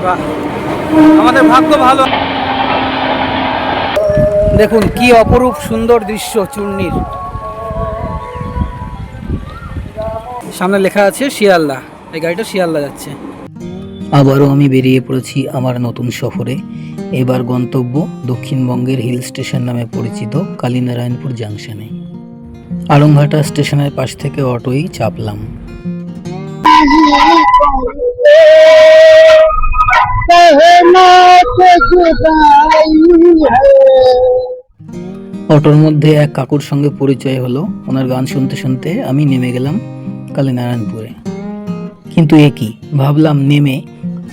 বাহ, আমাদের ভাগ্য ভালো। দেখুন কি অপরূপ সুন্দর দৃশ্য চূর্ণীর। সামনে লেখা আছে শিয়ালদা, এই গাড়িটা শিয়ালদা যাচ্ছে। আবারও আমি বেরিয়ে পড়েছি আমার নতুন সফরে। এবার গন্তব্য দক্ষিণবঙ্গের হিল স্টেশন নামে পরিচিত কালীনারায়ণপুর জাংশনে। আড়ংঘাটা স্টেশনের পাশ থেকে অটোই চাপলাম। অটোর মধ্যে এক কাকুর সঙ্গে পরিচয় হলো। ওনার গান শুনতে শুনতে আমি নেমে গেলাম কালীনারায়ণপুরে। কিন্তু এ কি, ভাবলাম নেমে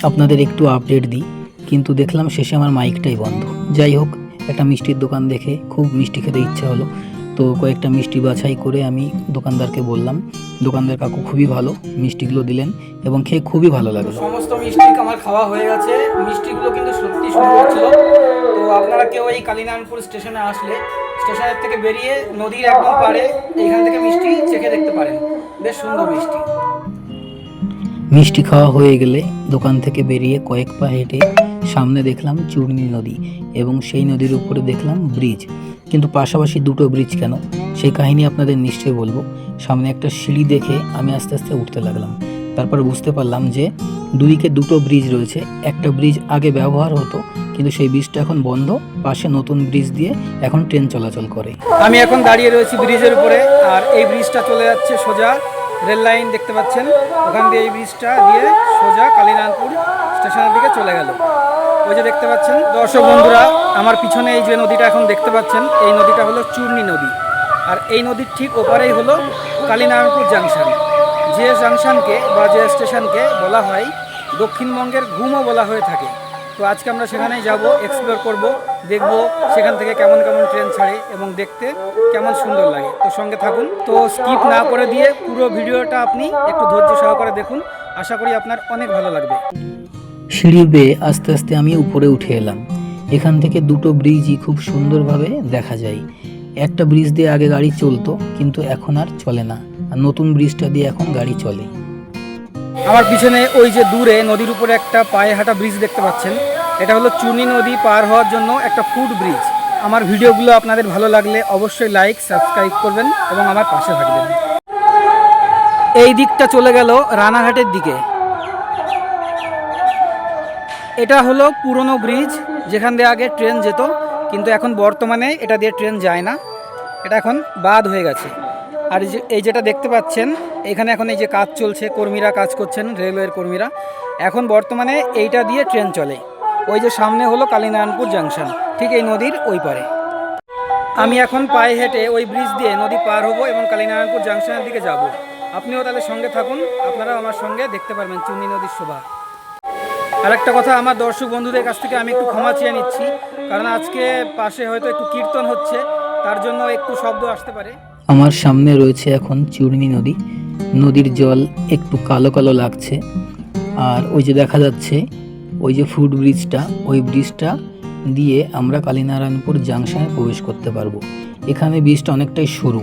আপনাদের একটু আপডেট দিই, কিন্তু দেখলাম শেষে আমার মাইকটাই বন্ধ। যাই হোক, একটা মিষ্টির দোকান দেখে খুব মিষ্টি খেতে ইচ্ছা হলো, তো কয়েকটা মিষ্টি বাছাই করে আমি দোকানদারকে বললাম। দোকানদার কাকু খুবই ভালো মিষ্টিগুলো দিলেন এবং খেয়ে খুবই ভালো লাগলো। সমস্ত মিষ্টি আমার খাওয়া হয়ে গেছে। মিষ্টিগুলো কিন্তু সত্যি সুন্দর ছিল। তো আপনারা কেউ এই কালীনারায়ণপুর স্টেশনে আসলে স্টেশনের থেকে বেরিয়ে নদীর একদম পাড়ে এইখান থেকে মিষ্টি চেখে দেখতে পারেন, বেশ সুন্দর মিষ্টি। মিষ্টি খাওয়া হয়ে গেলে দোকান থেকে বেরিয়ে কয়েক পা হেঁটে সামনে দেখলাম চূর্ণী নদী এবং সেই নদীর উপরে দেখলাম ব্রিজ। কিন্তু পাশাপাশি দুটো ব্রিজ কেন, সেই কাহিনী আপনাদের নিশ্চয়ই বলবো। সামনে একটা সিঁড়ি দেখে আমি আস্তে আস্তে উঠতে লাগলাম। তারপর বুঝতে পারলাম যে দুদিকে দুটো ব্রিজ রয়েছে। একটা ব্রিজ আগে ব্যবহার হতো, কিন্তু সেই ব্রিজটা এখন বন্ধ। পাশে নতুন ব্রিজ দিয়ে এখন ট্রেন চলাচল করে। আমি এখন দাঁড়িয়ে রয়েছি ব্রিজের উপরে, আর এই ব্রিজটা চলে যাচ্ছে সোজা রেল লাইন, দেখতে পাচ্ছেন। ওখান দিয়ে এই ব্রিজটা দিয়ে সোজা কালীনারায়ণপুর স্টেশনের দিকে চলে গেল। ওই যে দেখতে পাচ্ছেন দর্শক বন্ধুরা, আমার পিছনে এই যে নদীটা এখন দেখতে পাচ্ছেন, এই নদীটা হলো চূর্ণী নদী। আর এই নদীর ঠিক ওপারেই হলো কালীনারায়ণপুর জাংশন। যে জাংশনকে বা যে স্টেশনকে বলা হয় দক্ষিণবঙ্গের ঘুমও বলা হয়ে থাকে। তো আজকে আমরা সেখানেই যাব, এক্সপ্লোর করব, দেখব সেখান থেকে কেমন কেমন ট্রেন ছাড়ে এবং দেখতে কেমন সুন্দর লাগে। তো সঙ্গে থাকুন, তো স্কিপ না করে দিয়ে পুরো ভিডিওটা আপনি একটু ধৈর্য সহকারে দেখুন। আশা করি আপনার অনেক ভালো লাগবে। সিঁড়ি বেয়ে আস্তে আস্তে আমি উপরে উঠে এলাম। এখান থেকে দুটো ব্রিজই খুব সুন্দরভাবে দেখা যায়। একটা ব্রিজ দিয়ে আগে গাড়ি চলতো, কিন্তু এখন আর চলে না, আর নতুন ব্রিজটা দিয়ে এখন গাড়ি চলে। আমার পিছনে ওই যে দূরে নদীর উপরে একটা পায়ে হাঁটা ব্রিজ দেখতে পাচ্ছেন, এটা হলো চূর্ণী নদী পার হওয়ার জন্য একটা ফুট ব্রিজ। আমার ভিডিওগুলো আপনাদের ভালো লাগলে অবশ্যই লাইক সাবস্ক্রাইব করবেন এবং আমার পাশে থাকবেন। এই দিকটা চলে গেল রানাঘাটের দিকে। এটা হলো পুরনো ব্রিজ, যেখান দিয়ে আগে ট্রেন যেত, কিন্তু এখন বর্তমানে এটা দিয়ে ট্রেন যায় না, এটা এখন বাদ হয়ে গেছে। আর এই যেটা দেখতে পাচ্ছেন, এখানে এখন এই যে কাজ চলছে, কর্মীরা কাজ করছেন, রেলওয়ের কর্মীরা। এখন বর্তমানে এইটা দিয়ে ট্রেন চলে। ওই যে সামনে হলো কালীনারায়ণপুর জাংশন, ঠিক এই নদীর ওই পারে। আমি এখন পায়ে হেঁটে ওই ব্রিজ দিয়ে নদী পার হব এবং কালীনারায়ণপুর জাংশনের দিকে যাব। আপনিও তাহলে সঙ্গে থাকুন, আপনারাও আমার সঙ্গে দেখতে পারবেন চূর্ণী নদীর শোভা। আর একটা কথা, আমার দর্শক বন্ধুদের কাছ থেকে আমি একটু ক্ষমা চেয়ে নিচ্ছি, কারণ আজকে পাশে হয়তো একটু কীর্তন হচ্ছে, তার জন্য একটু শব্দ আসতে পারে। আমার সামনে রয়েছে এখন চূর্ণী নদী। নদীর জল একটু কালো কালো লাগছে। আর ওই যে দেখা যাচ্ছে ওই যে ফুট ব্রিজটা, ওই ব্রিজটা দিয়ে আমরা কালীনারায়ণপুর জাংশনে প্রবেশ করতে পারবো। এখানে ব্রিজটা অনেকটাই সরু।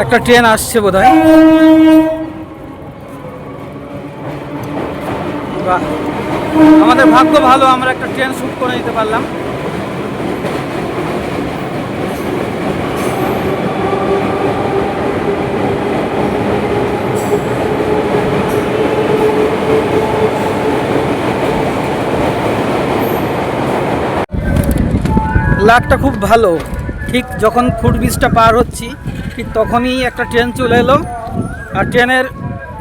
একটা ট্রেন আসছে বোধহয়। বাহ, আমাদের ভাগ্য ভালো, আমরা একটা ট্রেন শুট করে নিতে পারলাম। লাকটা খুব ভালো, ঠিক যখন ফুট ব্রিজটা পার হচ্ছি ঠিক তখনই একটা ট্রেন চলে এলো, আর ট্রেনের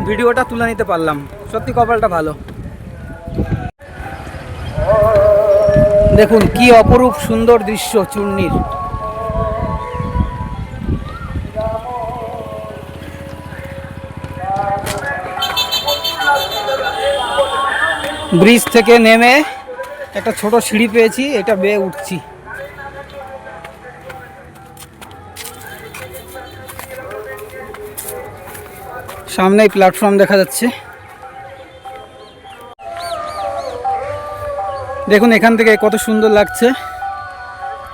ভিডিওটা তুলে নিতে পারলাম। সত্যি কপালটা ভালো। দেখুন কি অপরূপ সুন্দর দৃশ্য চূর্ণীর। ব্রিজ থেকে নেমে একটা ছোট সিঁড়ি পেয়েছি, এটা বেয়ে উঠছি। সামনেই প্ল্যাটফর্ম দেখা যাচ্ছে। দেখুন এখান থেকে কত সুন্দর লাগছে,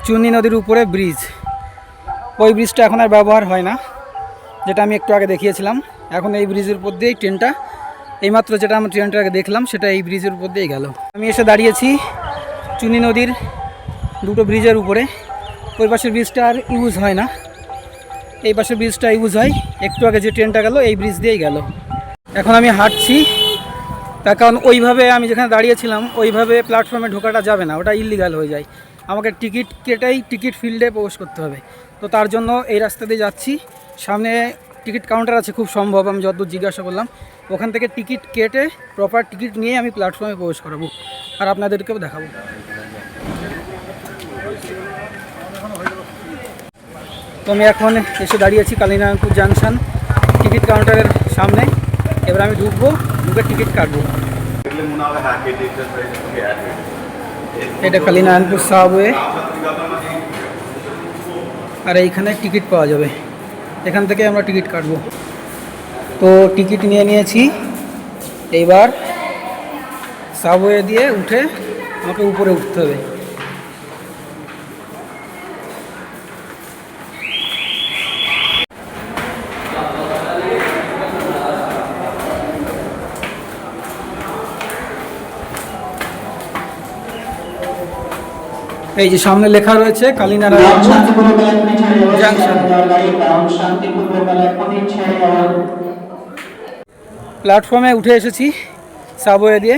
চূর্ণী নদীর উপরে ব্রিজ। ওই ব্রিজটা এখন আর ব্যবহার হয় না, যেটা আমি একটু আগে দেখিয়েছিলাম। এখন এই ব্রিজের উপর দিয়েই ট্রেনটা, এইমাত্র যেটা আমি ট্রেনটা আগে দেখলাম সেটা এই ব্রিজের উপর দিয়েই গেল। আমি এসে দাঁড়িয়েছি চূর্ণী নদীর দুটো ব্রিজের উপরে। ওই পাশের ব্রিজটা আর ইউজ হয় না, এই পাশের ব্রিজটা ইউজ হয়। একটু আগে যে ট্রেনটা গেল এই ব্রিজ দিয়েই গেল। এখন আমি হাঁটছি, তার কারণ ওইভাবে আমি যেখানে দাঁড়িয়েছিলাম ওইভাবে প্ল্যাটফর্মে ঢোকাটা যাবে না, ওটা ইলিগাল হয়ে যায়। আমাকে টিকিট কেটেই টিকিট ফিল্ডে প্রবেশ করতে হবে। তো তার জন্য এই রাস্তা দিয়ে যাচ্ছি। সামনে টিকিট কাউন্টার আছে খুব সম্ভব, আমি যতদূর জিজ্ঞাসা করলাম। ওখান থেকে টিকিট কেটে প্রপার টিকিট নিয়ে আমি প্ল্যাটফর্মে প্রবেশ করাবো আর আপনাদেরকেও দেখাবো। তো আমি এখন এসে দাঁড়িয়েছি কালীনারায়ণপুর জাংশন টিকিট কাউন্টারের সামনে। এবার আমি ঢুকবো, ঢুকে টিকিট কাটবো। এটা কালীনারায়ণপুর সাবওয়ে, আর এইখানে টিকিট পাওয়া যাবে, এখান থেকে আমরা টিকিট কাটবো। তো টিকিট নিয়ে নিয়েছি, এইবার সাবওয়ে দিয়ে উঠে আমাকে উপরে উঠতে হবে। এই যে সামনে লেখা রয়েছে কালীনারায়ণ জাংশন। প্ল্যাটফর্মে উঠে এসেছি সাবওয়ে দিয়ে,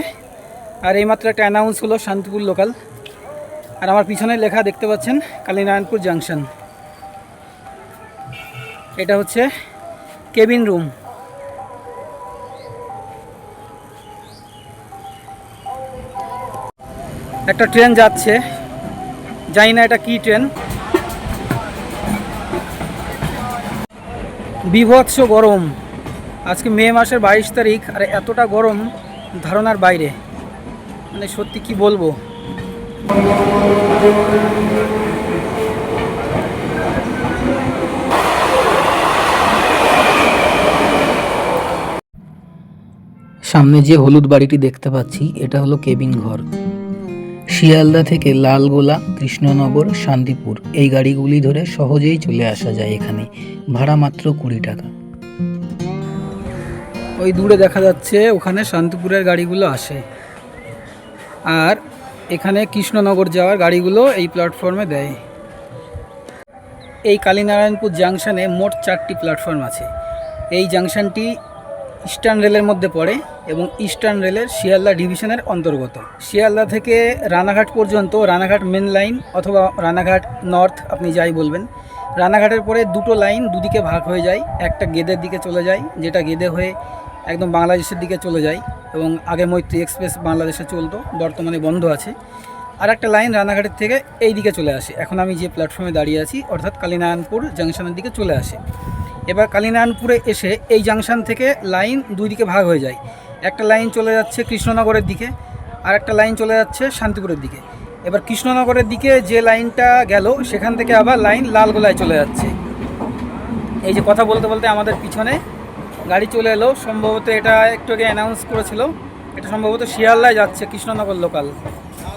আর এইমাত্র একটা অ্যানাউন্স হলো শান্তিপুর লোকাল। আর আমার পিছনে লেখা দেখতে পাচ্ছেন কালীনারায়ণপুর জাংশন। এটা হচ্ছে কেবিন রুম। একটা ট্রেন যাচ্ছে, জানি না এটা কি ট্রেন। বিভৎস গরম, আজকে মে মাসের 22 তারিখ, আর এতটা গরম ধারণার বাইরে। মানে সত্যি কি বলবো। সামনে যে হলুদ বাড়িটি দেখতে পাচ্ছি এটা হলো কেবিন ঘর। শিয়ালদা থেকে লালগোলা, কৃষ্ণনগর, শান্তিপুর এই গাড়িগুলি ধরে সহজেই চলে আসা যায় এখানে, ভাড়া মাত্র 20 টাকা। ওই দূরে দেখা যাচ্ছে ওখানে শান্তিপুরের গাড়িগুলো আসে, আর এখানে কৃষ্ণনগর যাওয়ার গাড়িগুলো এই প্ল্যাটফর্মে দেয়। এই কালীনারায়ণপুর জাংশনে মোট 4টি প্ল্যাটফর্ম আছে। এই জাংশনটি ইস্টার্ন রেলের মধ্যে পড়ে এবং ইস্টার্ন রেলের শিয়ালদা ডিভিশনের অন্তর্গত। শিয়ালদা থেকে রানাঘাট পর্যন্ত রানাঘাট মেন লাইন অথবা রানাঘাট নর্থ, আপনি যাই বলবেন। রানাঘাটের পরে দুটো লাইন দুদিকে ভাগ হয়ে যায়, একটা গেদের দিকে চলে যায়, যেটা গেদে হয়ে একদম বাংলাদেশের দিকে চলে যায়, এবং আগে মৈত্রী এক্সপ্রেস বাংলাদেশে চলতো, বর্তমানে বন্ধ আছে। আর একটা লাইন রানাঘাটের থেকে এই দিকে চলে আসে, এখন আমি যে প্ল্যাটফর্মে দাঁড়িয়ে আছি অর্থাৎ কালীনারায়ণপুর জাংশনের দিকে চলে আসে। এবার কালীনারায়ণপুরে এসে এই জাংশন থেকে লাইন দুই দিকে ভাগ হয়ে যায়। একটা লাইন চলে যাচ্ছে কৃষ্ণনগরের দিকে, আর একটা লাইন চলে যাচ্ছে শান্তিপুরের দিকে। এবার কৃষ্ণনগরের দিকে যে লাইনটা গেল সেখান থেকে আবার লাইন লালগোলায় চলে যাচ্ছে। এই যে কথা বলতে বলতে আমাদের পিছনে গাড়ি চলে এলো, সম্ভবত এটা একটু আগে অ্যানাউন্স করেছিল, এটা সম্ভবত শিয়ালদায় যাচ্ছে কৃষ্ণনগর লোকাল।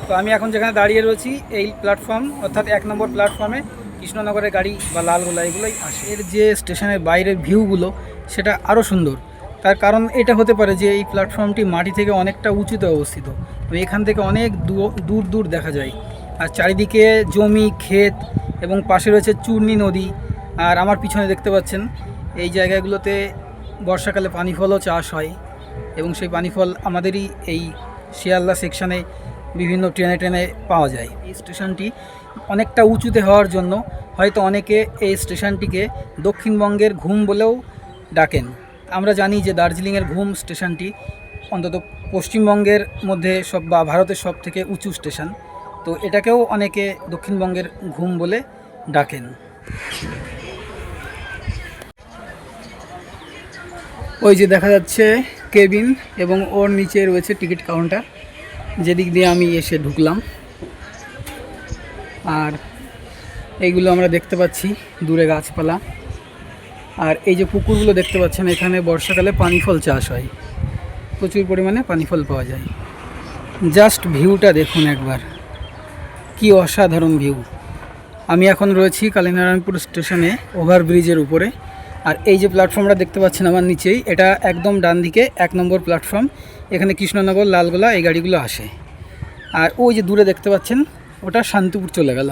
তো আমি এখন যেখানে দাঁড়িয়ে রয়েছি এই প্ল্যাটফর্ম অর্থাৎ 1 নম্বর প্ল্যাটফর্মে কৃষ্ণনগরের গাড়ি বা লালগোলা এগুলোই আসে। এর যে স্টেশনের বাইরের ভিউগুলো সেটা আরও সুন্দর। তার কারণ এটা হতে পারে যে এই প্ল্যাটফর্মটি মাটি থেকে অনেকটা উঁচুতে অবস্থিত, তো এখান থেকে অনেক দূর দূর দেখা যায়। আর চারিদিকে জমি, ক্ষেত এবং পাশে রয়েছে চূর্ণী নদী। আর আমার পিছনে দেখতে পাচ্ছেন এই জায়গাগুলোতে বর্ষাকালে পানি ফলও চাষ হয়, এবং সেই পানি ফল আমাদেরই এই শিয়ালদা সেকশানে বিভিন্ন ট্রেনে ট্রেনে পাওয়া যায়। এই স্টেশনটি অনেকটা উঁচুতে হওয়ার জন্য হয়তো অনেকে এই স্টেশনটিকে দক্ষিণবঙ্গের ঘুম বলেও ডাকেন। আমরা জানি যে দার্জিলিংয়ের ঘুম স্টেশনটি অন্তত পশ্চিমবঙ্গের মধ্যে সব বা ভারতের সব থেকে উঁচু স্টেশন, তো এটাকেও অনেকে দক্ষিণবঙ্গের ঘুম বলে ডাকেন। ওই যে দেখা যাচ্ছে কেবিন, এবং ওর নিচে রয়েছে টিকিট কাউন্টার, যেদিক দিয়ে আমি এসে ঢুকলাম। আর এইগুলো আমরা দেখতে পাচ্ছি দূরে গাছপালা, আর এই যে পুকুরগুলো দেখতে পাচ্ছেন, এখানে বর্ষাকালে পানি ফল চাষ হয়, প্রচুর পরিমাণে পানি ফল পাওয়া যায়। জাস্ট ভিউটা দেখুন একবার, কি অসাধারণ ভিউ। আমি এখন রয়েছি কালীনারায়ণপুর স্টেশনে ওভারব্রিজের উপরে। আর এই যে প্ল্যাটফর্মটা দেখতে পাচ্ছেন আমার নিচেই, এটা একদম ডান দিকে 1 নম্বর প্ল্যাটফর্ম। এখানে কৃষ্ণনগর, লালগোলা এই গাড়িগুলো আসে। আর ওই যে দূরে দেখতে পাচ্ছেন ওটা শান্তিপুর চলে গেল।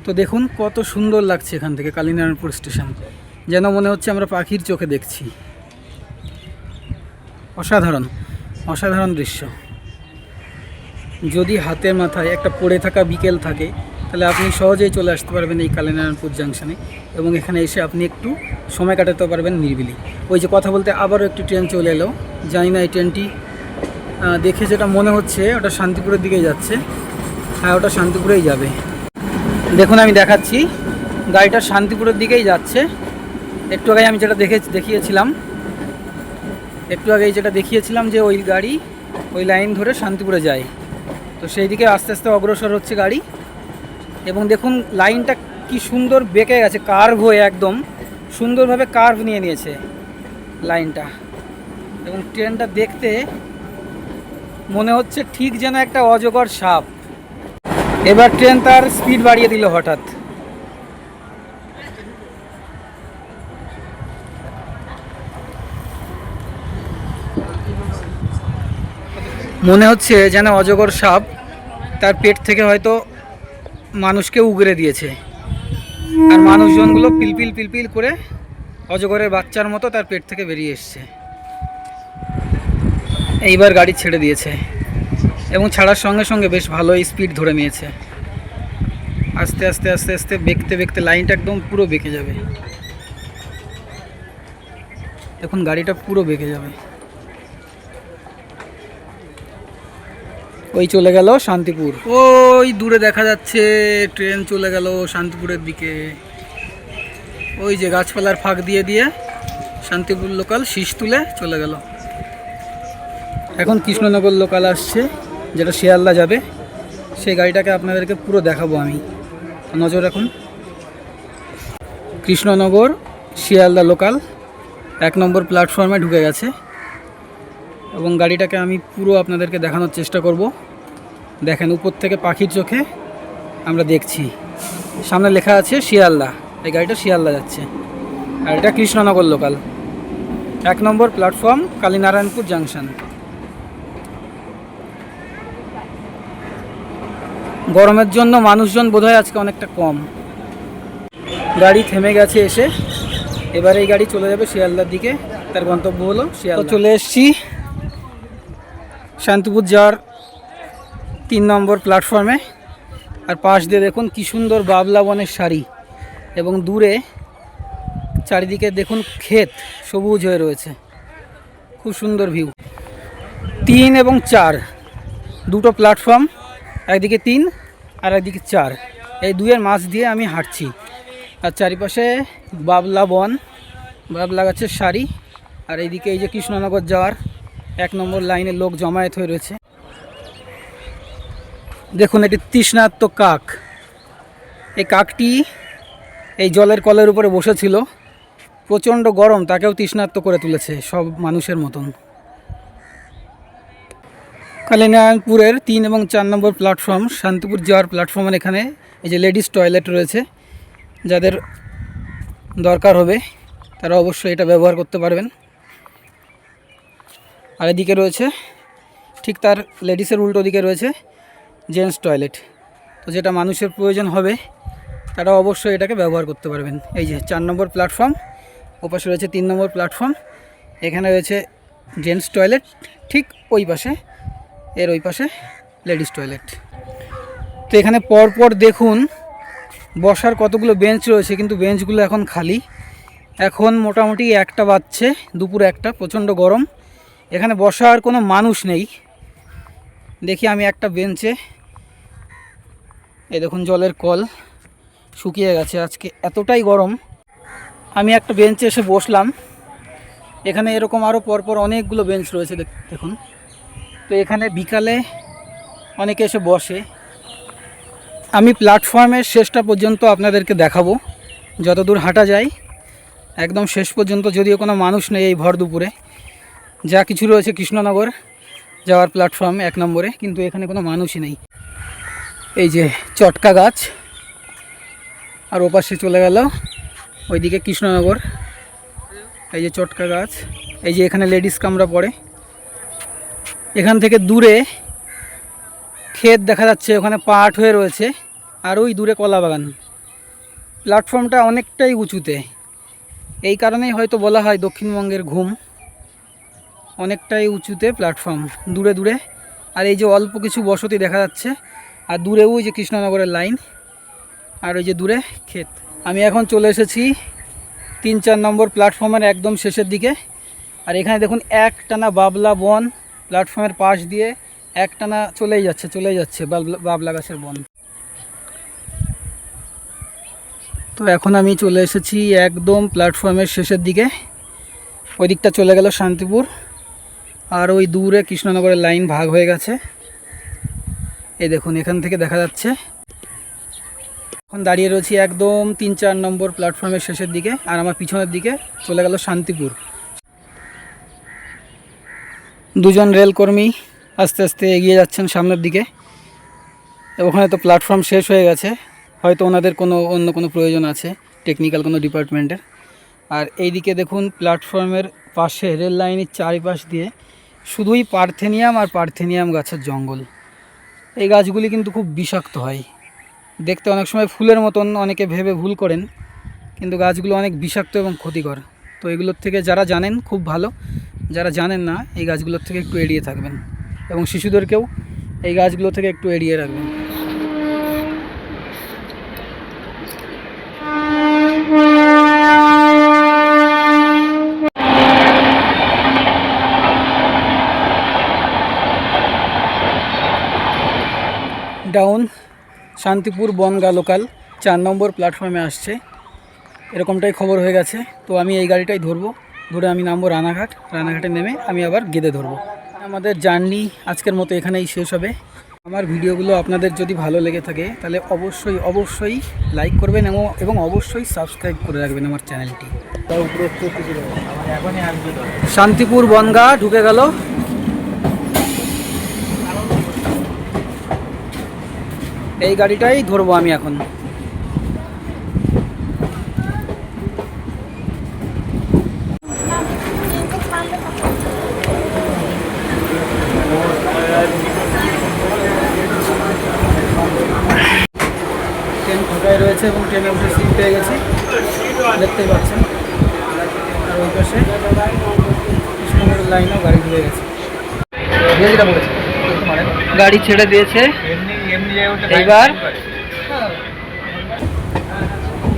তো দেখুন কত সুন্দর লাগছে এখান থেকে কালীনারায়ণপুর স্টেশন, যেন মনে হচ্ছে আমরা পাখির চোখে দেখছি। অসাধারণ অসাধারণ দৃশ্য। যদি হাতের মাথায় একটা পড়ে থাকা বিকেল থাকে তাহলে আপনি সহজেই চলে আসতে পারবেন এই কালীনারায়ণপুর জাংশনে, এবং এখানে এসে আপনি একটু সময় কাটাতে পারবেন নিরিবিলি। ওই যে কথা বলতে আবারও একটি ট্রেন চলে এলো। জানি না এই ট্রেনটি দেখে যেটা মনে হচ্ছে ওটা শান্তিপুরের দিকেই যাচ্ছে। হ্যাঁ, ওটা শান্তিপুরেই যাবে। দেখুন আমি দেখাচ্ছি, গাড়িটা শান্তিপুরের দিকেই যাচ্ছে। একটু আগে আমি যেটা দেখিয়েছিলাম যে ওই গাড়ি ওই লাইন ধরে শান্তিপুরে যায়। তো সেই দিকে আস্তে আস্তে অগ্রসর হচ্ছে গাড়ি। এবং দেখুন লাইনটা কি সুন্দর বেঁকে গেছে, কার্ভ হয়ে একদম সুন্দরভাবে কার্ভ নিয়ে নিয়েছে লাইনটা। এবং ট্রেনটা দেখতে মনে হচ্ছে ঠিক যেন একটা অজগর সাপ। এবার ট্রেন তার স্পিড বাড়িয়ে দিল হঠাৎ। মনে হচ্ছে যেন অজগর সাপ তার পেট থেকে হয়তো মানুষকে উগরে দিয়েছে, আর মানুষজনগুলো পিলপিল পিলপিল করে অজগরের বাচ্চার মতো তার পেট থেকে বেরিয়ে এসছে। এইবার গাড়ি ছেড়ে দিয়েছে এবং ছাড়ার সঙ্গে সঙ্গে বেশ ভালোই স্পিড ধরে নিয়েছে। আস্তে আস্তে আস্তে আস্তে বেঁকতে বেঁকতে লাইনটা একদম পুরো বেঁকে যাবে। দেখুন গাড়িটা পুরো বেঁকে যাবে। ওই চলে গেল শান্তিপুর, ওই দূরে দেখা যাচ্ছে ট্রেন চলে গেল শান্তিপুরের দিকে। ওই যে গাছপালার ফাঁক দিয়ে দিয়ে শান্তিপুর লোকাল শীষ তুলে চলে গেল। এখন কৃষ্ণনগর লোকাল আসছে, যেটা শিয়ালদা যাবে। সেই গাড়িটাকে আপনাদেরকে পুরো দেখাবো আমি, নজর রাখুন। কৃষ্ণনগর শিয়ালদা লোকাল 1 নম্বর প্ল্যাটফর্মে ঢুকে গেছে, এবং গাড়িটাকে আমি পুরো আপনাদেরকে দেখানোর চেষ্টা করব। দেখেন উপর থেকে পাখির চোখে আমরা দেখছি, সামনে লেখা আছে শিয়ালদা। এই গাড়িটা শিয়ালদা যাচ্ছে, আর এটা কৃষ্ণনগর লোকাল 1 নম্বর প্ল্যাটফর্ম কালীনারায়ণপুর জাংশন। গরমের জন্য মানুষজন বোধহয় আজকে অনেকটা কম। গাড়ি থেমে গেছে এসে, এবার এই গাড়ি চলে যাবে শিয়ালদার দিকে। তার গন্তব্য হলো শিয়ালদা। চলে এসেছি শান্তিপুর যাওয়ার 3 নম্বর প্ল্যাটফর্মে। আর পাশ দিয়ে দেখুন কি সুন্দর বাবলা বনের সারি, এবং দূরে চারিদিকে দেখুন ক্ষেত সবুজ হয়ে রয়েছে, খুব সুন্দর ভিউ। 3 এবং 4 দুটো প্ল্যাটফর্ম, একদিকে 3 আর একদিকে 4। এই দুইয়ের মাঝ দিয়ে আমি হাঁটছি, আর চারিপাশে বাবলা বন, বাবলা গাছের সারি। আর এইদিকে এই যে কৃষ্ণনগর যাওয়ার 1 নম্বর লাইনে লোক জমায়েত হয়ে রয়েছে। দেখুন এটি তৃষ্ণার্ত কাক। এই কাকটি এই জলের কলের উপরে বসেছিল, প্রচণ্ড গরম তাকেও তৃষ্ণার্ত করে তুলেছে সব মানুষের মতন। কালীনারায়ণপুরের 3 এবং 4 নম্বর প্ল্যাটফর্ম শান্তিপুর যাওয়ার প্ল্যাটফর্মের এখানে এই যে লেডিস টয়লেট রয়েছে। যাদের দরকার হবে তারা অবশ্যই এটা ব্যবহার করতে পারবেন। আর এদিকে রয়েছে ঠিক তার লেডিসের উল্টো দিকে রয়েছে জেন্টস টয়লেট। তো যেটা মানুষের প্রয়োজন হবে তারা অবশ্যই এটাকে ব্যবহার করতে পারবেন। এই যে 4 নম্বর প্ল্যাটফর্ম, ওপাশে রয়েছে 3 নম্বর প্ল্যাটফর্ম। এখানে রয়েছে জেন্টস টয়লেট, ঠিক ওই পাশে, এর ওই পাশে লেডিস টয়লেট। তো এখানে পরপর দেখুন বসার কতগুলো বেঞ্চ রয়েছে, কিন্তু বেঞ্চগুলো এখন খালি। এখন মোটামুটি 1টা বাজছে, দুপুর 1টা, প্রচণ্ড গরম। এখানে বসার কোনো মানুষ নেই। দেখি আমি একটা বেঞ্চে, এই দেখুন জলের কল শুকিয়ে গেছে, আজকে এতটাই গরম। আমি একটা বেঞ্চে এসে বসলাম। এখানে এরকম আরও পরপর অনেকগুলো বেঞ্চ রয়েছে দেখুন। তো এখানে বিকালে অনেকে এসে বসে। আমি প্ল্যাটফর্মের শেষটা পর্যন্ত আপনাদেরকে দেখাবো, যতদূর হাঁটা যায় একদম শেষ পর্যন্ত। যদিও কোনো মানুষ নেই এই ভর দুপুরে, যা কিছু রয়েছে কৃষ্ণনগর যাওয়ার প্ল্যাটফর্ম 1 নম্বরে, কিন্তু এখানে কোনো মানুষই নেই। এই যে চটকা গাছ, আর ওপাশে চলে গেল ওইদিকে কৃষ্ণনগর। এই যে চটকা গাছ, এই যে এখানে লেডিস কামরা পড়ে। এখান থেকে দূরে ক্ষেত দেখা যাচ্ছে, ওখানে পাট হয়ে রয়েছে, আর ওই দূরে কলা বাগান। প্ল্যাটফর্মটা অনেকটাই উঁচুতে, এই কারণেই হয়তো বলা হয় দক্ষিণবঙ্গের ঘুম। অনেকটাই উঁচুতে প্ল্যাটফর্ম, দূরে দূরে। আর এই যে অল্প কিছু বসতি দেখা যাচ্ছে, আর দূরে ওই যে কৃষ্ণনগরের লাইন, আর ওই যে দূরে ক্ষেত। আমি এখন চলে এসেছি 3-4 নম্বর প্ল্যাটফর্মের একদম শেষের দিকে। আর এখানে দেখুন একটানা বাবলা বন, প্ল্যাটফর্মের পাশ দিয়ে একটানা চলেই যাচ্ছে বাবলা গাছের বন। তো এখন আমি চলে এসেছি একদম প্ল্যাটফর্মের শেষের দিকে। ওই দিকটা চলে গেল শান্তিপুর, আর ওই দূরে কৃষ্ণনগরের লাইন ভাগ হয়ে গেছে। এই দেখুন এখান থেকে দেখা যাচ্ছে। এখন দাঁড়িয়ে রয়েছি একদম 3-4 নম্বর প্ল্যাটফর্মের শেষের দিকে, আর আমার পিছনের দিকে চলে গেল শান্তিপুর। দুজন রেলকর্মী আস্তে আস্তে এগিয়ে যাচ্ছেন সামনের দিকে। ওখানে তো প্ল্যাটফর্ম শেষ হয়ে গেছে, হয়তো ওনাদের অন্য কোনো প্রয়োজন আছে, টেকনিক্যাল কোনো ডিপার্টমেন্টের। আর এইদিকে দেখুন প্ল্যাটফর্মের পাশে রেল লাইনের চারিপাশ দিয়ে শুধুই পার্থেনিয়াম আর পার্থেনিয়াম গাছের জঙ্গল। এই গাছগুলি কিন্তু খুব বিষাক্ত হয়, দেখতে অনেক সময় ফুলের মতন অনেকে ভেবে ভুল করেন, কিন্তু গাছগুলো অনেক বিষাক্ত এবং ক্ষতিকর। তো এগুলোর থেকে যারা জানেন খুব ভালো, যারা জানেন না এই গাছগুলোর থেকে একটু এড়িয়ে থাকবেন, এবং শিশুদেরকেও এই গাছগুলো থেকে একটু এড়িয়ে রাখবেন। ডাউন শান্তিপুর বনগা লোকাল 4 নম্বর প্ল্যাটফর্মে আসছে, এরকমটাই খবর হয়ে গেছে। তো আমি এই গাড়িটাই ধরে আমি নামবো রানাঘাটে নেমে আমি আবার গেদে ধরবো। আমাদের জার্নি আজকের মতো এখানেই শেষ হবে। আমার ভিডিওগুলো আপনাদের যদি ভালো লেগে থাকে তাহলে অবশ্যই লাইক করবেন, এবং অবশ্যই সাবস্ক্রাইব করে রাখবেন আমার চ্যানেলটি। শান্তিপুর বনগা ঢুকে গেল। এই গাড়িটাই ধরবো আমি এখন। ট্রেন ঢাকায় রয়েছে এবং ট্রেনে উঠে সিট পেয়ে গেছি, দেখতেই পাচ্ছেন। আর ওই পাশে কৃষ্ণনগরের লাইনেও গাড়ি ঢুকে গেছে, গাড়ি ছেড়ে দিয়েছে। এইবার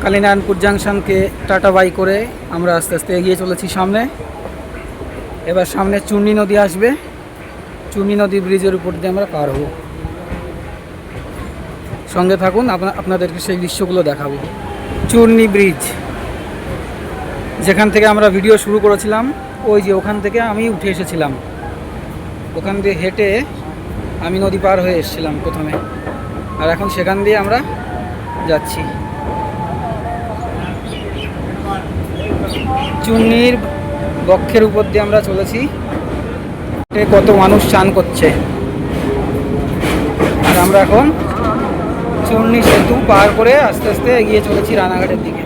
কালীনারায়ণপুর জাংশনকে টাটা বাই করে আমরা আস্তে আস্তে এগিয়ে চলেছি সামনে। এবার সামনে চূর্ণী নদী আসবে, চূর্ণী নদী ব্রিজের উপর দিয়ে আমরা পার হব। সঙ্গে থাকুন, আপনাদেরকে সেই দৃশ্যগুলো দেখাবো। চূর্ণী ব্রিজ, যেখান থেকে আমরা ভিডিও শুরু করেছিলাম, ওই যে ওখান থেকে আমি উঠে এসেছিলাম, ওখান দিয়ে হেঁটে আমি নদী পার হয়ে এসেছিলাম প্রথমে, আর এখন সেখান দিয়ে আমরা যাচ্ছি। চূর্ণীর বক্ষের উপর দিয়ে আমরা চলেছি। কত মানুষ চান করছে, আর আমরা এখন চূর্ণী সেতু পার করে আস্তে আস্তে এগিয়ে চলেছি রানাঘাটের দিকে।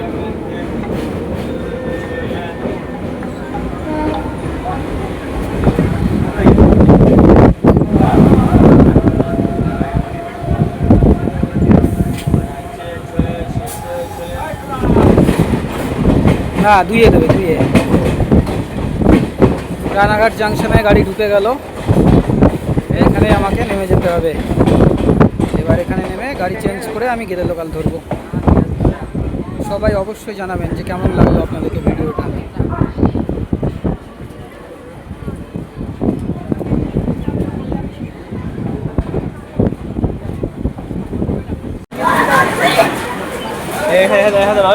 না, দুইয়ে রানাঘাট জাংশনে গাড়ি ঢুকে গেল। এখানে আমাকে নেমে যেতে হবে। এবার এখানে নেমে গাড়ি চেঞ্জ করে আমি গেদে লোকাল ধরবো। সবাই অবশ্যই জানাবেন যে কেমন লাগলো আপনাদেরকে ভিডিওটা। দেখা